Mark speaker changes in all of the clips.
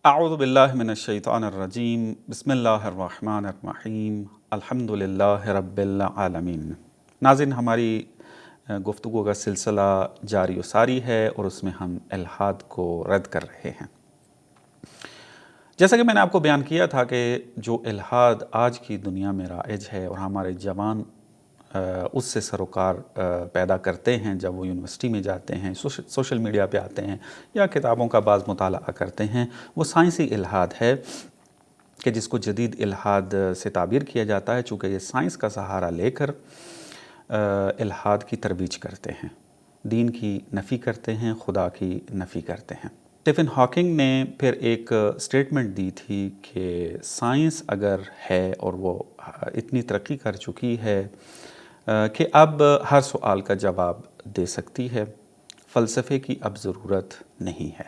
Speaker 1: اعوذ باللہ من الشیطان الرجیم بسم اللہ الرحمن الرحیم الحمدللہ رب العالمین۔ ناظرین، ہماری گفتگو کا سلسلہ جاری و ساری ہے اور اس میں ہم الحاد کو رد کر رہے ہیں۔ جیسا کہ میں نے آپ کو بیان کیا تھا کہ جو الحاد آج کی دنیا میں رائج ہے اور ہمارے جوان اس سے سروکار پیدا کرتے ہیں جب وہ یونیورسٹی میں جاتے ہیں، سوشل میڈیا پہ آتے ہیں یا کتابوں کا بعض مطالعہ کرتے ہیں، وہ سائنسی الحاد ہے کہ جس کو جدید الحاد سے تعبیر کیا جاتا ہے، چونکہ یہ سائنس کا سہارا لے کر الحاد کی ترویج کرتے ہیں، دین کی نفی کرتے ہیں، خدا کی نفی کرتے ہیں۔ اسٹیفن ہاکنگ نے پھر ایک سٹیٹمنٹ دی تھی کہ سائنس اگر ہے اور وہ اتنی ترقی کر چکی ہے کہ اب ہر سوال کا جواب دے سکتی ہے، فلسفے کی اب ضرورت نہیں ہے،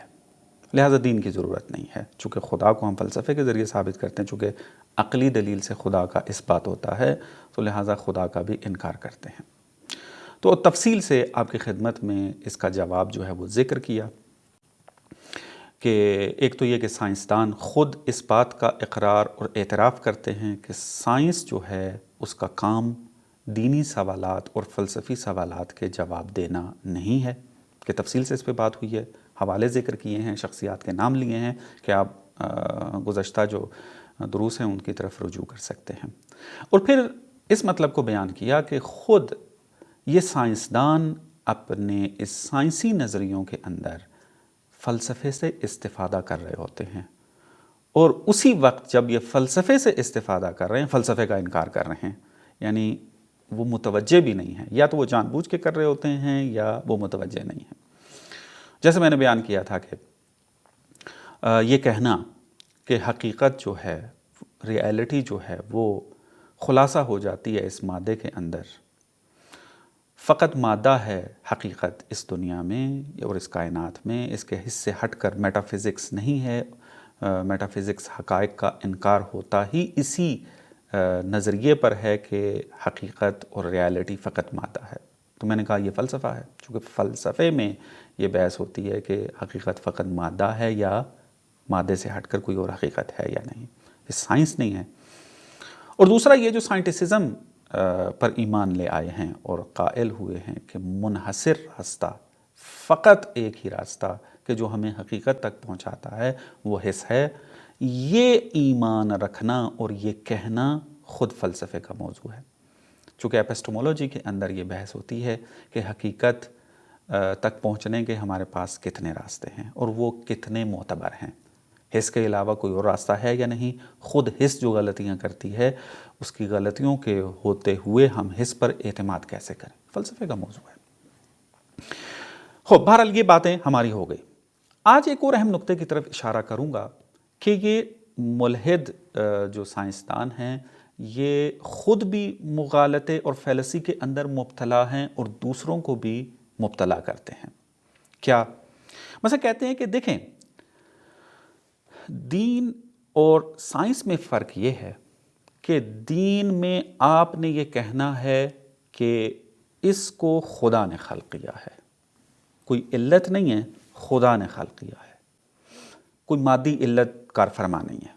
Speaker 1: لہٰذا دین کی ضرورت نہیں ہے۔ چونکہ خدا کو ہم فلسفے کے ذریعے ثابت کرتے ہیں، چونکہ عقلی دلیل سے خدا کا اثبات ہوتا ہے، تو لہٰذا خدا کا بھی انکار کرتے ہیں۔ تو تفصیل سے آپ کی خدمت میں اس کا جواب جو ہے وہ ذکر کیا کہ ایک تو یہ کہ سائنسدان خود اس بات کا اقرار اور اعتراف کرتے ہیں کہ سائنس جو ہے اس کا کام دینی سوالات اور فلسفی سوالات کے جواب دینا نہیں ہے، کہ تفصیل سے اس پہ بات ہوئی ہے، حوالے ذکر کیے ہیں، شخصیات کے نام لیے ہیں کہ آپ گزشتہ جو دروس ہیں ان کی طرف رجوع کر سکتے ہیں۔ اور پھر اس مطلب کو بیان کیا کہ خود یہ سائنسدان اپنے اس سائنسی نظریوں کے اندر فلسفے سے استفادہ کر رہے ہوتے ہیں، اور اسی وقت جب یہ فلسفے سے استفادہ کر رہے ہیں فلسفے کا انکار کر رہے ہیں، یعنی وہ متوجہ بھی نہیں ہیں، یا تو وہ جان بوجھ کے کر رہے ہوتے ہیں یا وہ متوجہ نہیں ہیں۔ جیسے میں نے بیان کیا تھا کہ یہ کہنا کہ حقیقت جو ہے، ریئلٹی جو ہے، وہ خلاصہ ہو جاتی ہے اس مادے کے اندر، فقط مادہ ہے حقیقت اس دنیا میں اور اس کائنات میں، اس کے حصے ہٹ کر میٹا فزکس نہیں ہے، میٹا فزکس حقائق کا انکار ہوتا ہی اسی نظریے پر ہے کہ حقیقت اور ریالٹی فقط مادہ ہے۔ تو میں نے کہا یہ فلسفہ ہے، چونکہ فلسفے میں یہ بحث ہوتی ہے کہ حقیقت فقط مادہ ہے یا مادے سے ہٹ کر کوئی اور حقیقت ہے یا نہیں، یہ سائنس نہیں ہے۔ اور دوسرا یہ جو سائنٹسزم پر ایمان لے آئے ہیں اور قائل ہوئے ہیں کہ منحصر راستہ، فقط ایک ہی راستہ کہ جو ہمیں حقیقت تک پہنچاتا ہے وہ حس ہے، یہ ایمان رکھنا اور یہ کہنا خود فلسفے کا موضوع ہے۔ چونکہ ایپسٹمولوجی کے اندر یہ بحث ہوتی ہے کہ حقیقت تک پہنچنے کے ہمارے پاس کتنے راستے ہیں اور وہ کتنے معتبر ہیں، حس کے علاوہ کوئی اور راستہ ہے یا نہیں، خود حس جو غلطیاں کرتی ہے اس کی غلطیوں کے ہوتے ہوئے ہم حس پر اعتماد کیسے کریں، فلسفے کا موضوع ہے۔ بہرحال یہ باتیں ہماری ہو گئی۔ آج ایک اور اہم نقطے کی طرف اشارہ کروں گا کہ یہ ملحد جو سائنسدان ہیں یہ خود بھی مغالطے اور فیلسی کے اندر مبتلا ہیں اور دوسروں کو بھی مبتلا کرتے ہیں۔ کیا؟ مثلا کہتے ہیں کہ دیکھیں، دین اور سائنس میں فرق یہ ہے کہ دین میں آپ نے یہ کہنا ہے کہ اس کو خدا نے خلق کیا ہے، کوئی علت نہیں ہے، خدا نے خلق کیا ہے، کوئی مادی علت کار فرما نہیں ہے۔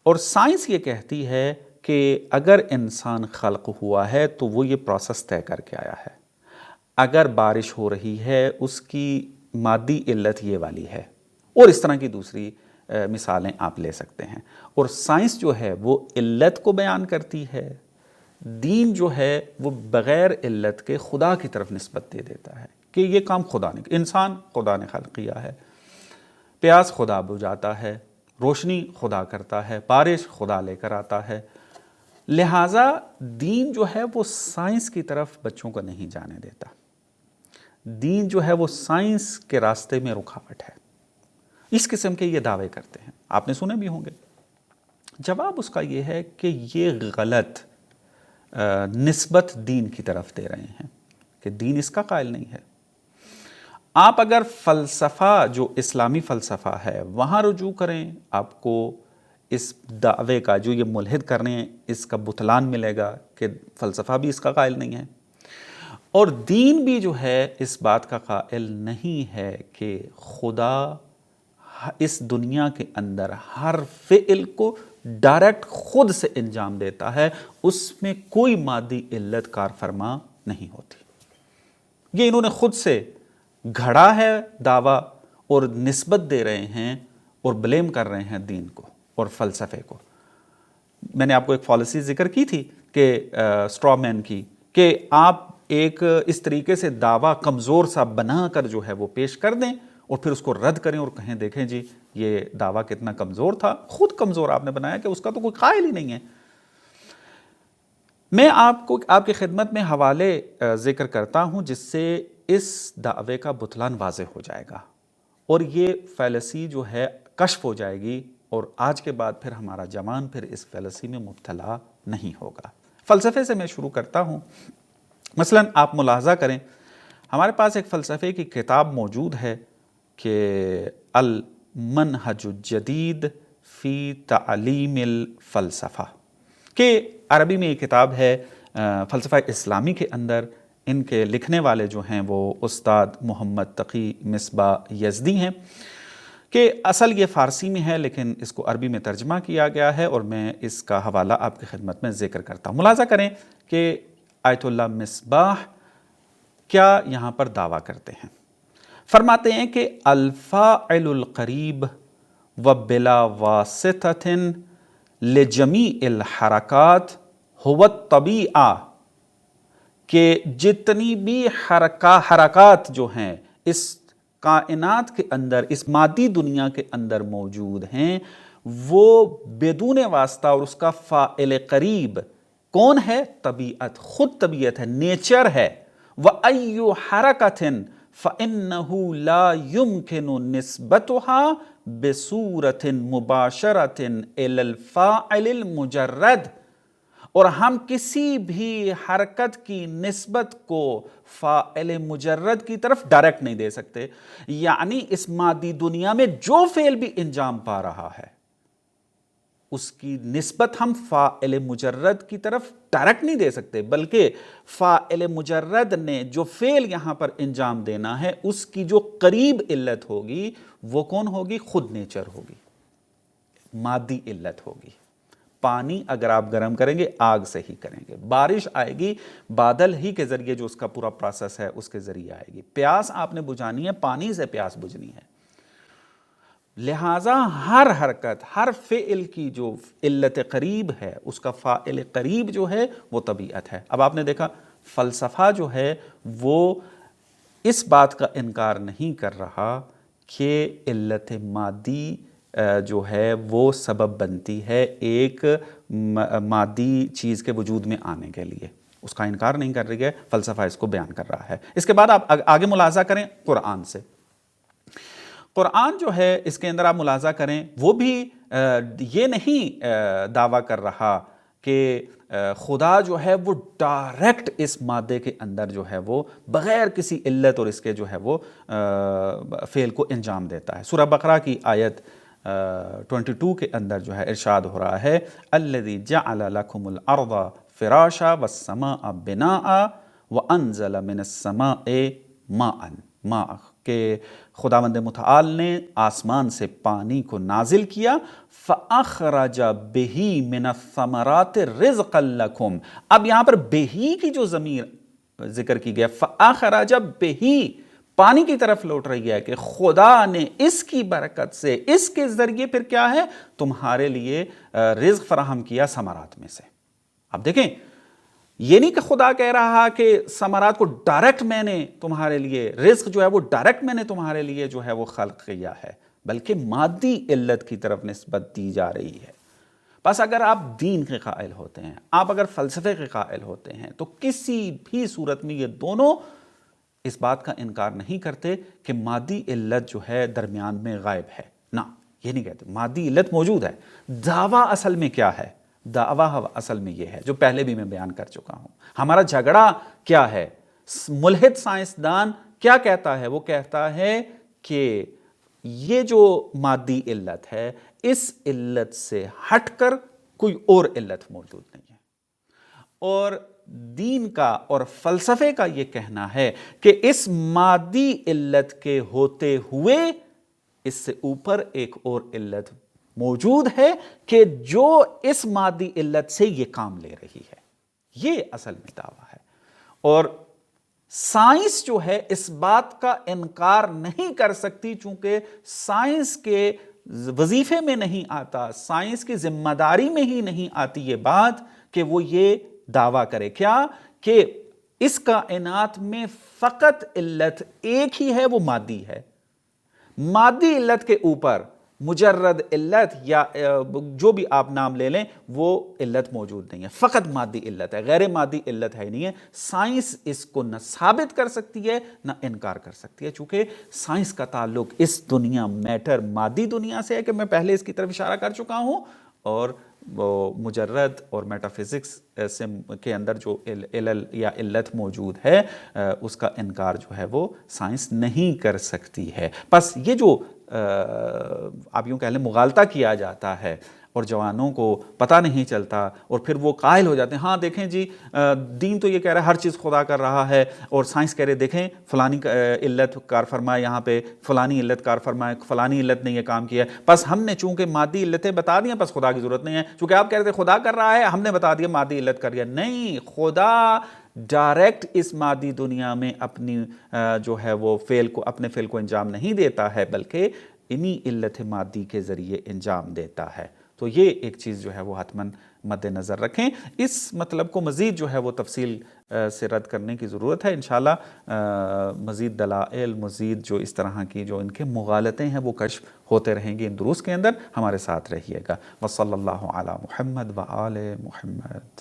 Speaker 1: اور سائنس یہ کہتی ہے کہ اگر انسان خلق ہوا ہے تو وہ یہ پروسیس طے کر کے آیا ہے، اگر بارش ہو رہی ہے اس کی مادی علت یہ والی ہے، اور اس طرح کی دوسری مثالیں آپ لے سکتے ہیں۔ اور سائنس جو ہے وہ علت کو بیان کرتی ہے، دین جو ہے وہ بغیر علت کے خدا کی طرف نسبت دے دیتا ہے کہ یہ کام خدا نے، انسان خدا نے خلق کیا ہے، پیاس خدا بجھاتا ہے، روشنی خدا کرتا ہے، بارش خدا لے کر آتا ہے۔ لہٰذا دین جو ہے وہ سائنس کی طرف بچوں کو نہیں جانے دیتا، دین جو ہے وہ سائنس کے راستے میں رکاوٹ ہے۔ اس قسم کے یہ دعوے کرتے ہیں، آپ نے سنے بھی ہوں گے۔ جواب اس کا یہ ہے کہ یہ غلط نسبت دین کی طرف دے رہے ہیں کہ دین اس کا قائل نہیں ہے۔ آپ اگر فلسفہ جو اسلامی فلسفہ ہے وہاں رجوع کریں، آپ کو اس دعوے کا جو یہ ملحد کر رہے ہیں اس کا بطلان ملے گا کہ فلسفہ بھی اس کا قائل نہیں ہے، اور دین بھی جو ہے اس بات کا قائل نہیں ہے کہ خدا اس دنیا کے اندر ہر فعل کو ڈائریکٹ خود سے انجام دیتا ہے، اس میں کوئی مادی علت کار فرما نہیں ہوتی۔ یہ انہوں نے خود سے گھڑا ہے دعویٰ اور نسبت دے رہے ہیں اور بلیم کر رہے ہیں دین کو اور فلسفے کو۔ میں نے آپ کو ایک پالیسی ذکر کی تھی کہ اسٹرا مین کی، کہ آپ ایک اس طریقے سے دعویٰ کمزور سا بنا کر جو ہے وہ پیش کر دیں اور پھر اس کو رد کریں اور کہیں دیکھیں جی یہ دعویٰ کتنا کمزور تھا، خود کمزور آپ نے بنایا کہ اس کا تو کوئی قائل ہی نہیں ہے۔ میں آپ کو آپ کی خدمت میں حوالے ذکر کرتا ہوں جس سے اس دعوے کا بطلان واضح ہو جائے گا اور یہ فیلسی جو ہے کشف ہو جائے گی، اور آج کے بعد پھر ہمارا جوان پھر اس فیلسی میں مبتلا نہیں ہوگا۔ فلسفے سے میں شروع کرتا ہوں۔ مثلا آپ ملاحظہ کریں، ہمارے پاس ایک فلسفے کی کتاب موجود ہے کہ المنہج الجدید فی تعلیم الفلسفہ، کہ عربی میں یہ کتاب ہے فلسفہ اسلامی کے اندر۔ ان کے لکھنے والے جو ہیں وہ استاد محمد تقی مصباح یزدی ہیں، کہ اصل یہ فارسی میں ہے لیکن اس کو عربی میں ترجمہ کیا گیا ہے، اور میں اس کا حوالہ آپ کی خدمت میں ذکر کرتا ہوں۔ ملاحظہ کریں کہ آیت اللہ مصباح کیا یہاں پر دعویٰ کرتے ہیں۔ فرماتے ہیں کہ الفاعل القریب و بلا واسطۃ لجمیع الحرکات هو الطبیعہ، کہ جتنی بھی حرکات جو ہیں اس کائنات کے اندر، اس مادی دنیا کے اندر موجود ہیں، وہ بدون واسطہ اور اس کا فاعل قریب کون ہے؟ طبیعت، خود طبیعت ہے، نیچر ہے۔ وَأَيُّ حَرَكَةٍ فَإِنَّهُ لَا يُمْكِنُ نِسْبَتُهَا بِصُورَةٍ مُبَاشَرَةٍ إِلَى الْفَاعِلِ الْمُجَرَّدِ، اور ہم کسی بھی حرکت کی نسبت کو فاعل مجرد کی طرف ڈائریکٹ نہیں دے سکتے، یعنی اس مادی دنیا میں جو فعل بھی انجام پا رہا ہے اس کی نسبت ہم فاعل مجرد کی طرف ڈائریکٹ نہیں دے سکتے، بلکہ فاعل مجرد نے جو فعل یہاں پر انجام دینا ہے اس کی جو قریب علت ہوگی وہ کون ہوگی؟ خود نیچر ہوگی، مادی علت ہوگی۔ پانی اگر آپ گرم کریں گے آگ سے ہی کریں گے، بارش آئے گی بادل ہی کے ذریعے جو اس کا پورا پروسیس ہے اس کے ذریعے آئے گی۔ پیاس آپ نے بجھانی ہے، پانی سے پیاس بجھنی ہے۔ لہٰذا ہر حرکت، ہر فعل کی جو علت قریب ہے اس کا فاعل قریب جو ہے وہ طبیعت ہے۔ اب آپ نے دیکھا فلسفہ جو ہے وہ اس بات کا انکار نہیں کر رہا کہ علت مادی جو ہے وہ سبب بنتی ہے ایک مادی چیز کے وجود میں آنے کے لیے، اس کا انکار نہیں کر رہی ہے، فلسفہ اس کو بیان کر رہا ہے۔ اس کے بعد آپ آگے ملاحظہ کریں قرآن سے۔ قرآن جو ہے اس کے اندر آپ ملاحظہ کریں وہ بھی یہ نہیں دعویٰ کر رہا کہ خدا جو ہے وہ ڈائریکٹ اس مادے کے اندر جو ہے وہ بغیر کسی علت اور اس کے جو ہے وہ فعل کو انجام دیتا ہے۔ سورہ بقرہ کی آیت 22 کے اندر جو ہے ارشاد ہو رہا ہے الذی جعل لکم الارض فراشا والسماء بناء وانزل من السماء ماء، کہ خداوند متعال نے آسمان سے پانی کو نازل کیا، فاخرج بہ من الثمرات رزقا لکم۔ اب یہاں پر بہی کی جو ضمیر ذکر کی گیا، فاخرج بہی پانی کی طرف لوٹ رہی ہے کہ خدا نے اس کی برکت سے، اس کے ذریعے پھر کیا ہے تمہارے لیے رزق فراہم کیا ثمرات میں سے۔ اب دیکھیں یہ نہیں کہ خدا کہہ رہا کہ ثمرات کو ڈائریکٹ میں نے تمہارے لیے، رزق جو ہے وہ ڈائریکٹ میں نے تمہارے لیے جو ہے وہ خلق کیا ہے، بلکہ مادی علت کی طرف نسبت دی جا رہی ہے۔ بس اگر آپ دین کے قائل ہوتے ہیں، آپ اگر فلسفے کے قائل ہوتے ہیں، تو کسی بھی صورت میں یہ دونوں اس بات کا انکار نہیں کرتے کہ مادی علت جو ہے درمیان میں غائب ہے، نہ یہ نہیں کہتے، مادی علت موجود ہے۔ دعویٰ اصل میں کیا ہے؟ دعویٰ اصل میں یہ ہے جو پہلے بھی میں بیان کر چکا ہوں۔ ہمارا جھگڑا کیا ہے؟ ملحد سائنسدان کیا کہتا ہے؟ وہ کہتا ہے کہ یہ جو مادی علت ہے اس علت سے ہٹ کر کوئی اور علت موجود نہیں ہے، اور دین کا اور فلسفے کا یہ کہنا ہے کہ اس مادی علت کے ہوتے ہوئے اس سے اوپر ایک اور علت موجود ہے کہ جو اس مادی علت سے یہ کام لے رہی ہے. یہ اصل میں دعویٰ ہے. اور سائنس جو ہے اس بات کا انکار نہیں کر سکتی، چونکہ سائنس کے وظیفے میں نہیں آتا، سائنس کی ذمہ داری میں ہی نہیں آتی یہ بات کہ وہ یہ دعویٰ کرے. کیا؟ کہ اس کائنات میں فقط علت ایک ہی ہے، وہ مادی ہے. مادی علت کے اوپر مجرد علت یا جو بھی آپ نام لے لیں وہ علت موجود نہیں ہے، فقط مادی علت ہے، غیر مادی علت ہے نہیں ہے. سائنس اس کو نہ ثابت کر سکتی ہے نہ انکار کر سکتی ہے، چونکہ سائنس کا تعلق اس دنیا میٹر مادی دنیا سے ہے کہ میں پہلے اس کی طرف اشارہ کر چکا ہوں، اور مجرد اور میٹا فزکس کے اندر جو علل یا علت موجود ہے اس کا انکار جو ہے وہ سائنس نہیں کر سکتی ہے. بس یہ جو آپ یوں کہہ لیں مغالطہ کیا جاتا ہے اور جوانوں کو پتہ نہیں چلتا اور پھر وہ قائل ہو جاتے ہیں، ہاں دیکھیں جی دین تو یہ کہہ رہا ہے ہر چیز خدا کر رہا ہے، اور سائنس کہہ رہے دیکھیں فلانی علت کار فرمائے، یہاں پہ فلانی علت کار فرمائے، فلانی علت نے یہ کام کیا ہے، بس ہم نے چونکہ مادی علتیں بتا دی ہیں بس خدا کی ضرورت نہیں ہے. چونکہ آپ کہہ رہے تھے خدا کر رہا ہے، ہم نے بتا دیا مادی علت کر دیا. نہیں، خدا ڈائریکٹ اس مادی دنیا میں اپنی جو ہے وہ اپنے فعل کو انجام نہیں دیتا ہے، بلکہ انہی علت مادی کے ذریعے انجام دیتا ہے. تو یہ ایک چیز جو ہے وہ حتماً مد نظر رکھیں. اس مطلب کو مزید جو ہے وہ تفصیل سے رد کرنے کی ضرورت ہے. انشاءاللہ مزید دلائل، مزید جو اس طرح کی جو ان کے مغالطیں ہیں وہ کشف ہوتے رہیں گے ان دروس کے اندر. ہمارے ساتھ رہیے گا. وصلی اللہ علی محمد و آل محمد.